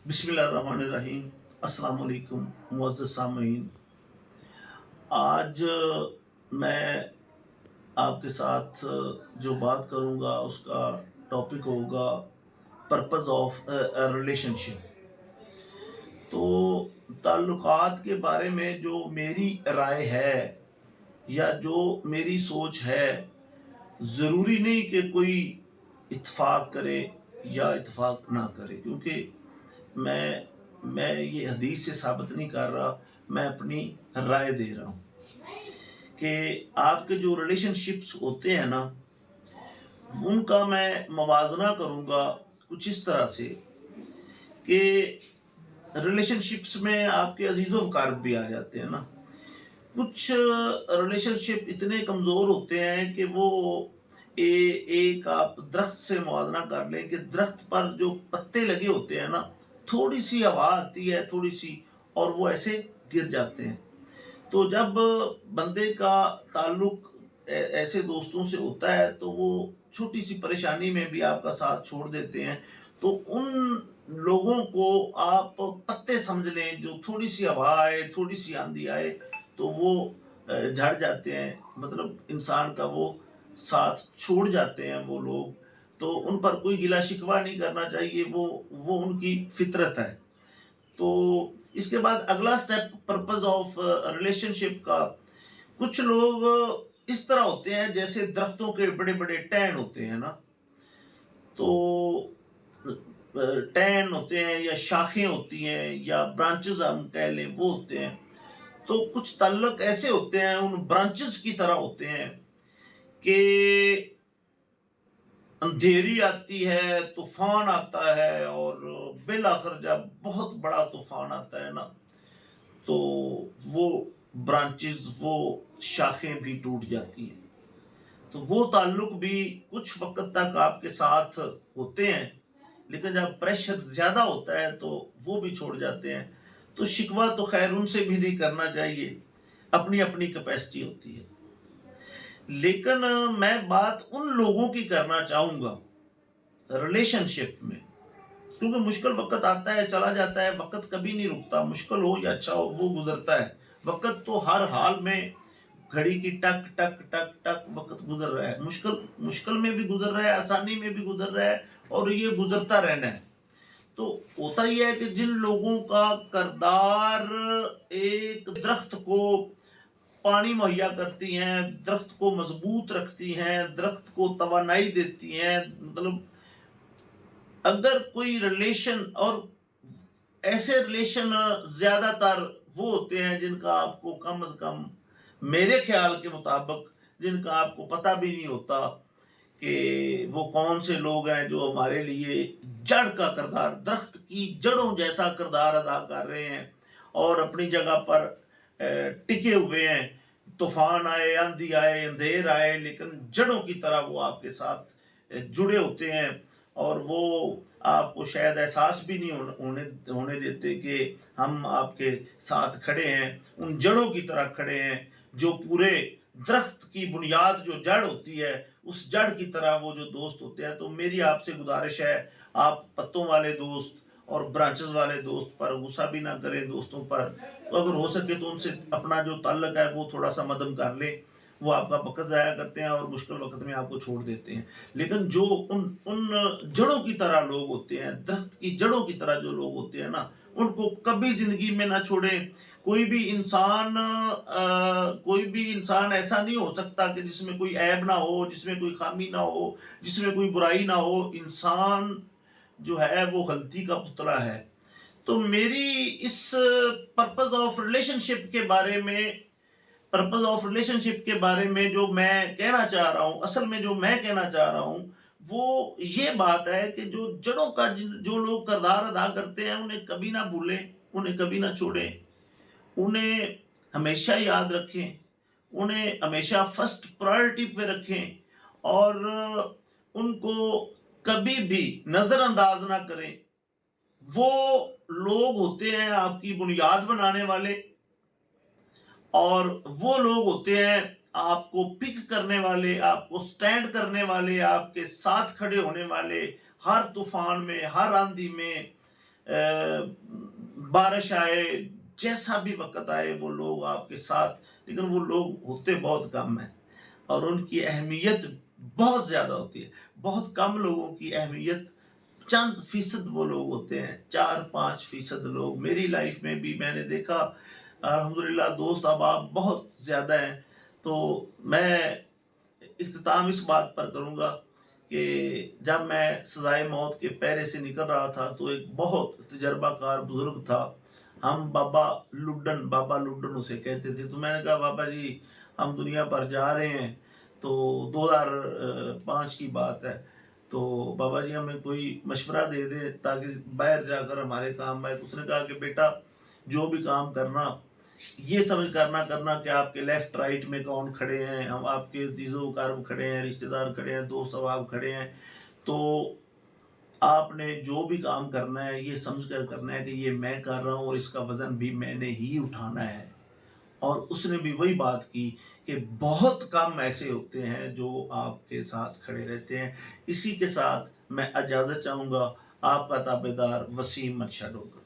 बिस्मिल्लाहिर्रहमानिर्रहीम। अस्सलाम वालेकुम मुअज़्ज़ज़ सामीन। आज मैं आपके साथ जो बात करूँगा उसका टॉपिक होगा पर्पस ऑफ रिलेशनशिप। तो ताल्लुकात के बारे में जो मेरी राय है या जो मेरी सोच है, ज़रूरी नहीं कि कोई इत्फाक करे या इत्फाक ना करे, क्योंकि मैं ये हदीस से साबित नहीं कर रहा, मैं अपनी राय दे रहा हूँ कि आपके जो रिलेशनशिप्स होते हैं ना, उनका मैं मवाजना करूँगा कुछ इस तरह से कि रिलेशनशिप्स में आपके अजीज़ो वक़ारब भी आ जाते हैं ना। कुछ रिलेशनशिप इतने कमज़ोर होते हैं कि वो एक आप दरख्त से मुआवजा कर लें कि दरख्त पर जो पत्ते लगे होते हैं ना, थोड़ी सी हवा आती है, थोड़ी सी, और वो ऐसे गिर जाते हैं। तो जब बंदे का ताल्लुक ऐसे दोस्तों से होता है तो वो छोटी सी परेशानी में भी आपका साथ छोड़ देते हैं। तो उन लोगों को आप पत्ते समझ लें, जो थोड़ी सी हवा आए, थोड़ी सी आंधी आए तो वो झड़ जाते हैं, मतलब इंसान का वो साथ छोड़ जाते हैं वो लोग। तो उन पर कोई गिला शिकवा नहीं करना चाहिए, वो उनकी फितरत है। तो इसके बाद अगला स्टेप पर्पस ऑफ रिलेशनशिप का, कुछ लोग इस तरह होते हैं जैसे दरख्तों के बड़े बड़े टहन होते हैं ना। तो टहन होते हैं या शाखें होती हैं या ब्रांचेस हम कह लें, वो होते हैं। तो कुछ ताल्लुक ऐसे होते हैं, उन ब्रांचेस की तरह होते हैं कि अंधेरी आती है, तूफान आता है, और बिल आखिर जब बहुत बड़ा तूफान आता है ना, तो वो ब्रांचेस, वो शाखें भी टूट जाती हैं। तो वो ताल्लुक भी कुछ वक्त तक आपके साथ होते हैं, लेकिन जब प्रेशर ज़्यादा होता है तो वो भी छोड़ जाते हैं। तो शिकवा तो खैर उनसे भी नहीं करना चाहिए, अपनी अपनी कैपेसिटी होती है। लेकिन मैं बात उन लोगों की करना चाहूँगा रिलेशनशिप में, क्योंकि मुश्किल वक्त आता है, चला जाता है, वक्त कभी नहीं रुकता, मुश्किल हो या अच्छा हो वो गुजरता है। वक्त तो हर हाल में घड़ी की टक टक टक टक वक्त गुजर रहा है, मुश्किल मुश्किल में भी गुजर रहा है, आसानी में भी गुजर रहा है, और ये गुजरता रहना है। तो होता ही है कि जिन लोगों का किरदार एक दरख्त को पानी मुहैया करती हैं, दरख्त को मजबूत रखती हैं, दरख्त को तवानाई देती हैं, मतलब अगर कोई रिलेशन, और ऐसे रिलेशन ज्यादातर वो होते हैं जिनका आपको कम से कम, मेरे ख्याल के मुताबिक, जिनका आपको पता भी नहीं होता कि वो कौन से लोग हैं जो हमारे लिए जड़ का किरदार, दरख्त की जड़ों जैसा किरदार अदा कर रहे हैं और अपनी जगह पर टिके हुए हैं। तूफान आए, आंधी आए, अंधेर आए, लेकिन जड़ों की तरह वो आपके साथ जुड़े होते हैं, और वो आपको शायद एहसास भी नहीं होने देते कि हम आपके साथ खड़े हैं, उन जड़ों की तरह खड़े हैं, जो पूरे दरख्त की बुनियाद जो जड़ होती है, उस जड़ की तरह वो जो दोस्त होते हैं। तो मेरी आपसे गुजारिश है, आप पत्तों वाले दोस्त और ब्रांचेस वाले दोस्त पर गुस्सा भी ना करें, दोस्तों पर। तो अगर हो सके तो उनसे अपना जो ताल्लुक है वो थोड़ा सा मदम कर ले। वो आपका वक्त ज़ाया करते हैं और मुश्किल वक्त में आपको छोड़ देते हैं। लेकिन जो उन उन जड़ों की तरह लोग होते हैं, दरख्त की जड़ों की तरह जो लोग होते हैं ना, उनको कभी ज़िंदगी में ना छोड़ें। कोई भी इंसान ऐसा नहीं हो सकता कि जिसमें कोई ऐब ना हो, जिसमें कोई खामी ना हो, जिसमें कोई बुराई ना हो। इंसान जो है वो गलती का पुतला है। तो मेरी इस पर्पस ऑफ रिलेशनशिप के बारे में जो मैं कहना चाह रहा हूँ, असल में जो मैं कहना चाह रहा हूँ वो ये बात है कि जो जड़ों का जो लोग किरदार अदा करते हैं, उन्हें कभी ना भूलें, उन्हें कभी ना छोड़ें, उन्हें हमेशा याद रखें, उन्हें हमेशा फर्स्ट प्रायोरिटी पे रखें, और उनको कभी भी नज़रअंदाज ना करें। वो लोग होते हैं आपकी बुनियाद बनाने वाले, और वो लोग होते हैं आपको पिक करने वाले, आपको स्टैंड करने वाले, आपके साथ खड़े होने वाले, हर तूफान में, हर आंधी में, बारिश आए, जैसा भी वक्त आए वो लोग आपके साथ, लेकिन वो लोग होते बहुत कम हैं और उनकी अहमियत बहुत ज़्यादा होती है। बहुत कम लोगों की अहमियत, चंद फीसद वो लोग होते हैं, 4-5% लोग। मेरी लाइफ में भी मैंने देखा, अल्हम्दुलिल्लाह दोस्त अब आप बहुत ज़्यादा हैं। तो मैं इख्तिताम इस बात पर करूँगा कि जब मैं सज़ाए मौत के पहरे से निकल रहा था तो एक बहुत तजर्बाकार बुज़ुर्ग था, हम बाबा लुड्डन उसे कहते थे। तो मैंने कहा बाबा जी हम दुनिया पर जा रहे हैं, तो 2005 की बात है, तो बाबा जी हमें कोई मशवरा दे दे ताकि बाहर जाकर हमारे काम आए। तो उसने कहा कि बेटा जो भी काम करना ये समझ करना करना कि आपके लेफ्ट राइट में कौन खड़े हैं, हम आपके अजीज़ो कारब खड़े हैं, रिश्तेदार खड़े हैं, दोस्त अहबाब खड़े हैं। तो आपने जो भी काम करना है ये समझ कर करना है कि ये मैं कर रहा हूँ और इसका वज़न भी मैंने ही उठाना है। और उसने भी वही बात की कि बहुत कम ऐसे होते हैं जो आपके साथ खड़े रहते हैं। इसी के साथ मैं इजाज़त चाहूँगा। आपका ताबेदार वसीम मर्शद होगा।